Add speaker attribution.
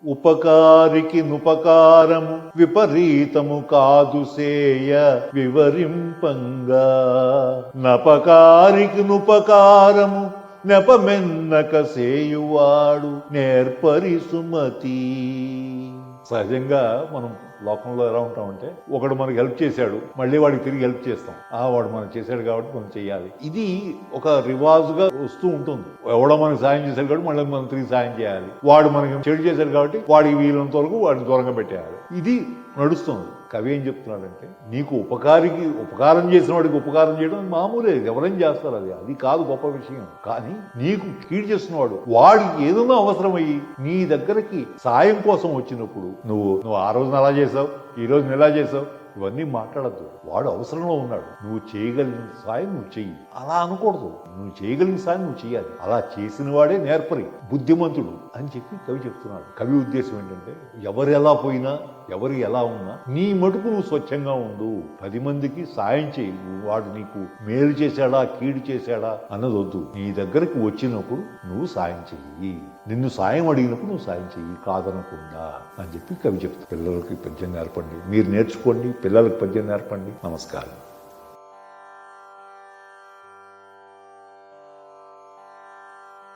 Speaker 1: ఉపకారికి నుపకారము విపరీతము కాదు సేయ వివరింపంగా, నపకారికి నుపకారము నెపమెన్నక సేయువాడు నేర్పరి సుమతి. సహజంగా మనం లోకంలో ఎలా ఉంటామంటే, ఒకడు మనకు హెల్ప్ చేశాడు, మళ్ళీ వాడికి తిరిగి హెల్ప్ చేస్తాం. వాడు మనకు చేశాడు కాబట్టి మనం చేయాలి. ఇది ఒక రివాజుగా వస్తూ ఉంటుంది. ఎవడో మనకు సాయం చేశాడు కాబట్టి మళ్ళీ మనం తిరిగి సాయం చేయాలి. వాడు మనకి చెడు చేశాడు కాబట్టి వాడికి వీలంత వరకు వాడిని దూరంగా పెట్టేయాలి. ఇది నడుస్తుంది. కవి ఏం చెప్తున్నాడంటే, నీకు ఉపకారం చేసిన వాడికి ఉపకారం చేయడం మామూలే, ఎవరైనా చేస్తారు. అది కాదు గొప్ప విషయం. కానీ నీకు కీడు చేస్తున్నవాడు, వాడికి ఏదైనా అవసరమయ్యి నీ దగ్గరకి సాయం కోసం వచ్చినప్పుడు నువ్వు ఆ రోజున అలా చేసావు, ఈ రోజున ఎలా చేసావు, ఇవన్నీ మాట్లాడద్దు. వాడు అవసరంలో ఉన్నాడు, నువ్వు చేయగలిగిన సాయం నువ్వు చెయ్యి. అలా అనకూడదు. నువ్వు చేయగలిగిన సాయం నువ్వు చెయ్యాలి. అలా చేసిన వాడే నేర్పరి, బుద్ధిమంతుడు అని చెప్పి కవి చెప్తున్నాడు. కవి ఉద్దేశం ఏంటంటే, ఎవరు ఎలా పోయినా, ఎవరు ఎలా ఉన్నా నీ మటుకు నువ్వు స్వచ్ఛంగా ఉండు. 10 మందికి సాయం చేయి. వాడు నీకు మేలు చేశాడా కీడు చేశాడా అన్నది వద్దు. నీ దగ్గరికి వచ్చినప్పుడు నువ్వు సాయం చెయ్యి, నిన్ను సాయం అడిగినప్పుడు నువ్వు సాయం చెయ్యి, కాదనకుండా అని చెప్పి కవి చెప్తాడు. పిల్లలకి పద్యం నేర్పండి, మీరు నేర్చుకోండి, పిల్లలకు పద్యం నేర్పండి. నమస్కారం.